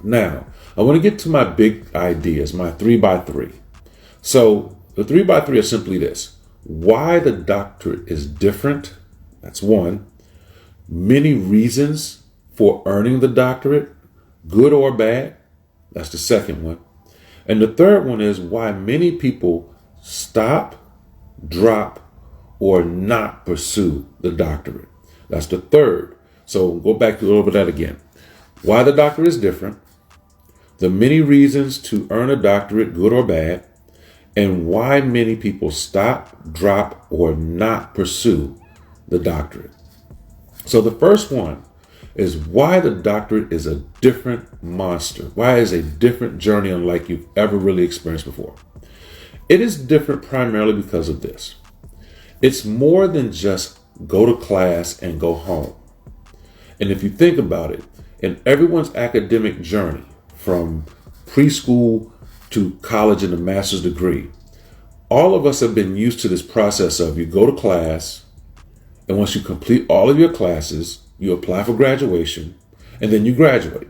Now, I want to get to my big ideas, my 3x3. So the 3x3 is simply this: why the doctorate is different. That's one. Many reasons for earning the doctorate, good or bad. That's the second one. And the third one is why many people stop, drop, or not pursue the doctorate. That's the third. So go back to a little bit of that again. Why the doctorate is different, the many reasons to earn a doctorate, good or bad, and why many people stop, drop, or not pursue the doctorate. So the first one is why the doctorate is a different monster. Why is a different journey unlike you've ever really experienced before? It is different primarily because of this. It's more than just go to class and go home. And if you think about it, in everyone's academic journey, from preschool to college and a master's degree, all of us have been used to this process of you go to class, and once you complete all of your classes, you apply for graduation, and then you graduate.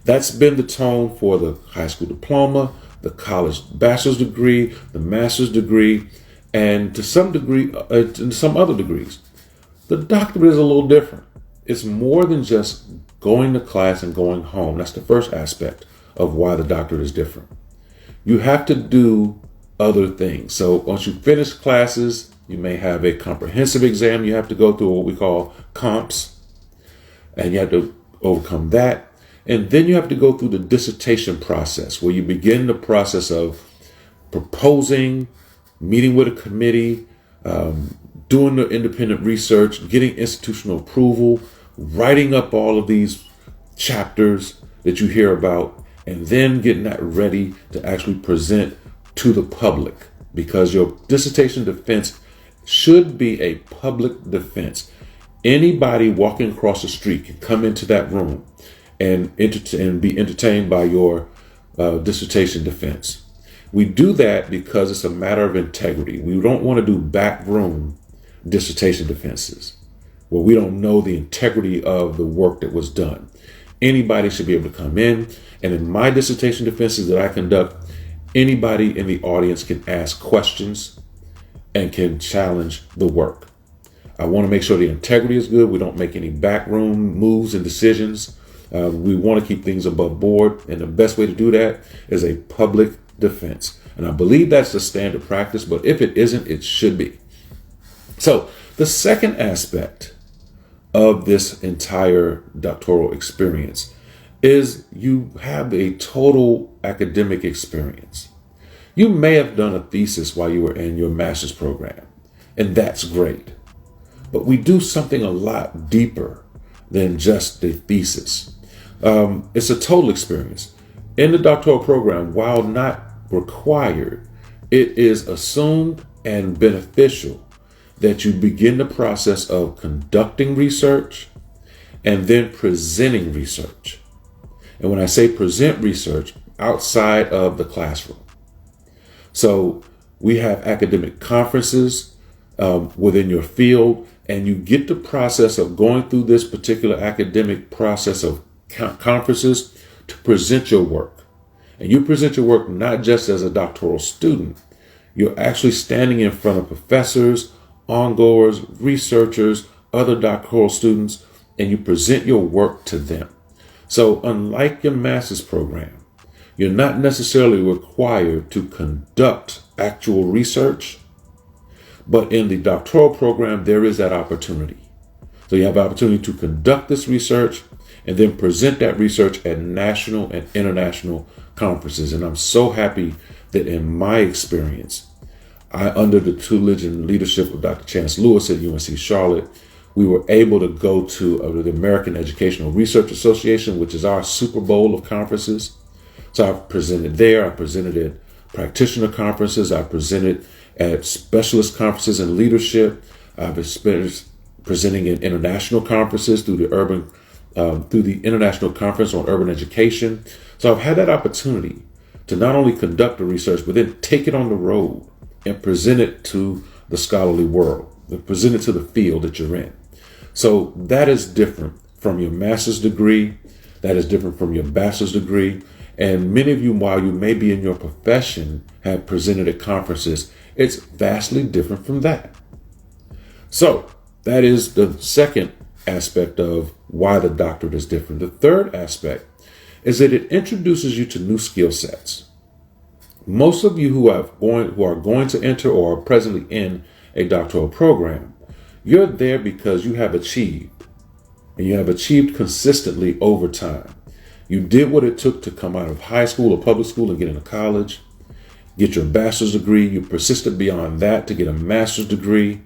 That's been the tone for the high school diploma, the college bachelor's degree, the master's degree, and to some degree, to some other degrees. The doctorate is a little different. It's more than just going to class and going home. That's the first aspect of why the doctorate is different. You have to do other things. So once you finish classes, you may have a comprehensive exam. You have to go through what we call comps, and you have to overcome that. And then you have to go through the dissertation process, where you begin the process of proposing, meeting with a committee, doing the independent research, getting institutional approval, writing up all of these chapters that you hear about, and then getting that ready to actually present to the public, because your dissertation defense should be a public defense. Anybody walking across the street can come into that room and be entertained by your dissertation defense. We do that because it's a matter of integrity. We don't want to do backroom dissertation defenses where we don't know the integrity of the work that was done. Anybody should be able to come in, and in my dissertation defenses that I conduct, anybody in the audience can ask questions and can challenge the work. I want to make sure the integrity is good. We don't make any backroom moves and decisions. We want to keep things above board, and the best way to do that is a public defense. And I believe that's the standard practice, but if it isn't, it should be. So the second aspect of this entire doctoral experience is you have a total academic experience. You may have done a thesis while you were in your master's program, and that's great. But we do something a lot deeper than just the thesis. It's a total experience. In the doctoral program, while not required, it is assumed and beneficial that you begin the process of conducting research and then presenting research. And when I say present research, outside of the classroom. So we have academic conferences within your field, and you get the process of going through this particular academic process of conferences to present your work. And you present your work not just as a doctoral student. You're actually standing in front of professors, ongoers, researchers, other doctoral students, and you present your work to them. So unlike your master's program, you're not necessarily required to conduct actual research, but in the doctoral program, there is that opportunity. So you have the opportunity to conduct this research and then present that research at national and international conferences. And I'm so happy that in my experience, under the tutelage and leadership of Dr. Chance Lewis at UNC Charlotte, we were able to go to the American Educational Research Association, which is our Super Bowl of conferences. So I presented there. I presented at practitioner conferences. I presented at specialist conferences in leadership. I've experienced presenting in international conferences through the International Conference on Urban Education. So I've had that opportunity to not only conduct the research, but then take it on the road and present it to the scholarly world, present it to the field that you're in. So that is different from your master's degree. That is different from your bachelor's degree. And many of you, while you may be in your profession, have presented at conferences, it's vastly different from that. So that is the second aspect of why the doctorate is different. The third aspect is that it introduces you to new skill sets. Most of you who are going to enter or are presently in a doctoral program, you're there because you have achieved, and you have achieved consistently over time. You did what it took to come out of high school or public school and get into college, get your bachelor's degree. You persisted beyond that to get a master's degree.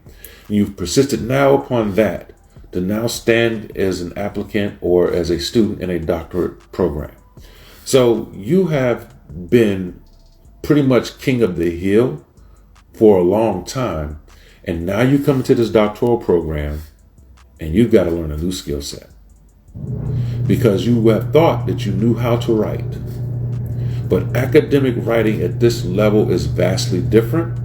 You've persisted now upon that to now stand as an applicant or as a student in a doctorate program. So you have been pretty much king of the hill for a long time. And now you come into this doctoral program and you've got to learn a new skill set because you have thought that you knew how to write. But academic writing at this level is vastly different.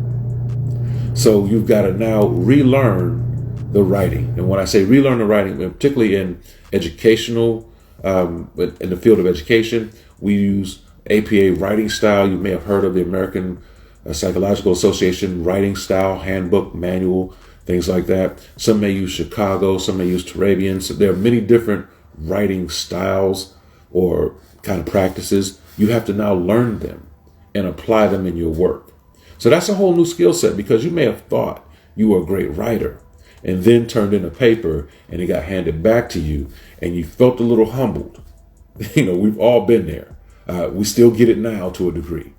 So you've got to now relearn the writing. And when I say relearn the writing, particularly in educational, in the field of education, we use APA writing style. You may have heard of the American Psychological Association writing style handbook, manual, things like that. Some may use Chicago, some may use Turabian. So there are many different writing styles or kind of practices. You have to now learn them and apply them in your work. So that's a whole new skill set because you may have thought you were a great writer and then turned in a paper and it got handed back to you and you felt a little humbled. We've all been there. We still get it now to a degree.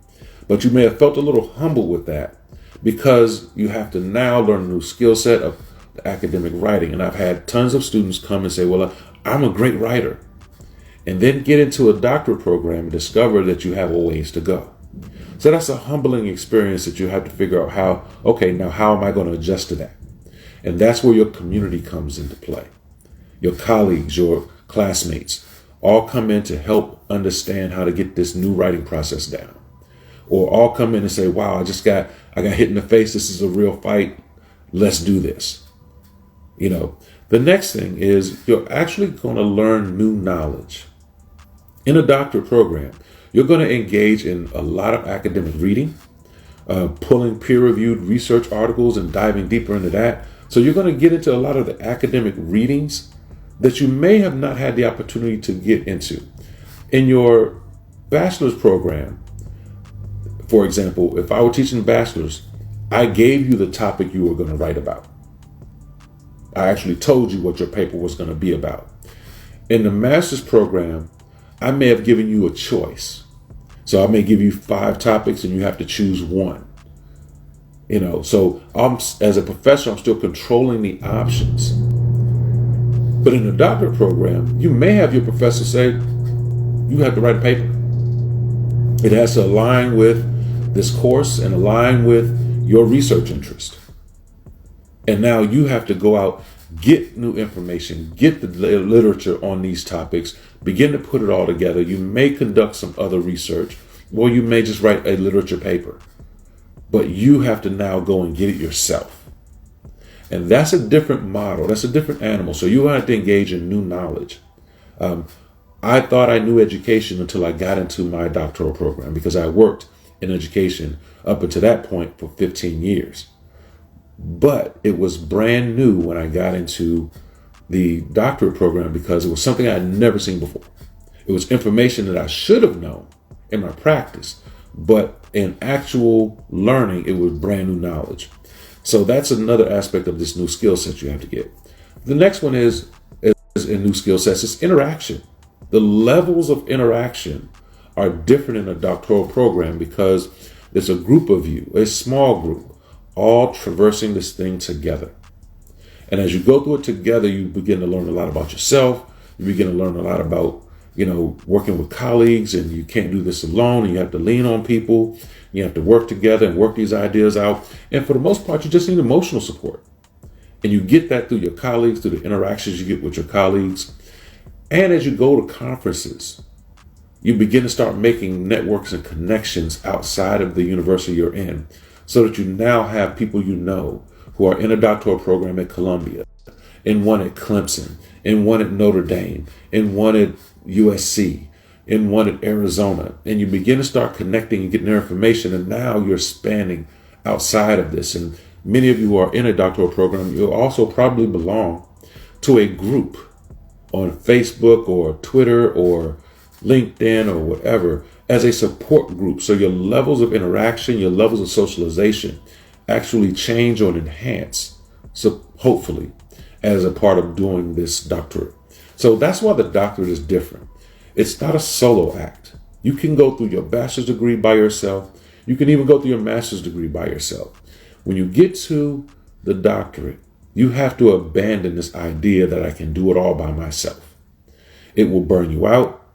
But you may have felt a little humbled with that because you have to now learn a new skill set of academic writing. And I've had tons of students come and say, well, I'm a great writer. And then get into a doctorate program and discover that you have a ways to go. So that's a humbling experience that you have to figure out how am I going to adjust to that? And that's where your community comes into play. Your colleagues, your classmates all come in to help understand how to get this new writing process down. Or all come in and say, wow, I got hit in the face. This is a real fight. Let's do this. The next thing is you're actually going to learn new knowledge. In a doctorate program, you're going to engage in a lot of academic reading, pulling peer-reviewed research articles and diving deeper into that. So you're going to get into a lot of the academic readings that you may have not had the opportunity to get into. In your bachelor's program, for example, if I were teaching bachelor's, I gave you the topic you were going to write about. I actually told you what your paper was going to be about. In the master's program, I may have given you a choice. So I may give you 5 topics and you have to choose one. So as a professor, I'm still controlling the options. But in the doctorate program, you may have your professor say, you have to write a paper. It has to align with this course and align with your research interest. And now you have to go out, get new information, get the literature on these topics, begin to put it all together. You may conduct some other research, or you may just write a literature paper. But you have to now go and get it yourself. And that's a different model. That's a different animal. So you have to engage in new knowledge. I thought I knew education until I got into my doctoral program because I worked in education up until that point for 15 years. But it was brand new when I got into the doctorate program because it was something I had never seen before. It was information that I should have known in my practice, but in actual learning, it was brand new knowledge. So that's another aspect of this new skill set you have to get. The next one is in new skill sets, it's interaction. The levels of interaction are different in a doctoral program because there's a group of you, a small group, all traversing this thing together. And as you go through it together, you begin to learn a lot about yourself. You begin to learn a lot about, working with colleagues, and you can't do this alone. And you have to lean on people. You have to work together and work these ideas out. And for the most part, you just need emotional support. And you get that through your colleagues, through the interactions you get with your colleagues. And as you go to conferences, you begin to start making networks and connections outside of the university you're in, so that you now have people who are in a doctoral program at Columbia, and one at Clemson, and one at Notre Dame, and one at USC, and one at Arizona. And you begin to start connecting and getting their information. And now you're spanning outside of this. And many of you who are in a doctoral program, you also probably belong to a group on Facebook or Twitter or LinkedIn or whatever as a support group. So your levels of interaction, your levels of socialization actually change or enhance. So hopefully as a part of doing this doctorate. So that's why the doctorate is different. It's not a solo act. You can go through your bachelor's degree by yourself. You can even go through your master's degree by yourself. When you get to the doctorate, you have to abandon this idea that I can do it all by myself. It will burn you out.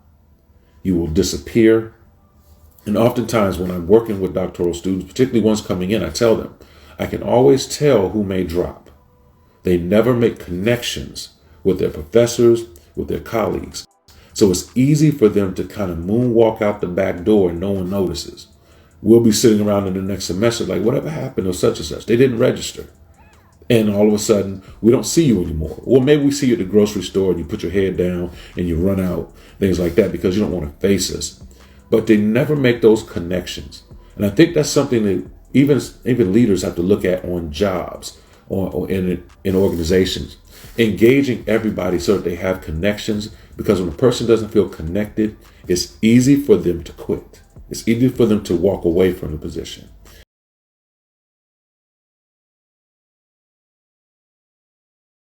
You will disappear. And oftentimes when I'm working with doctoral students, particularly ones coming in, I tell them, I can always tell who may drop. They never make connections with their professors, with their colleagues. So it's easy for them to kind of moonwalk out the back door and no one notices. We'll be sitting around in the next semester like, whatever happened to such and such? They didn't register. And all of a sudden, we don't see you anymore. Or maybe we see you at the grocery store and you put your head down and you run out, things like that, because you don't want to face us. But they never make those connections. And I think that's something that even leaders have to look at on jobs or in organizations. Engaging everybody so that they have connections, because when a person doesn't feel connected, it's easy for them to quit. It's easy for them to walk away from the position.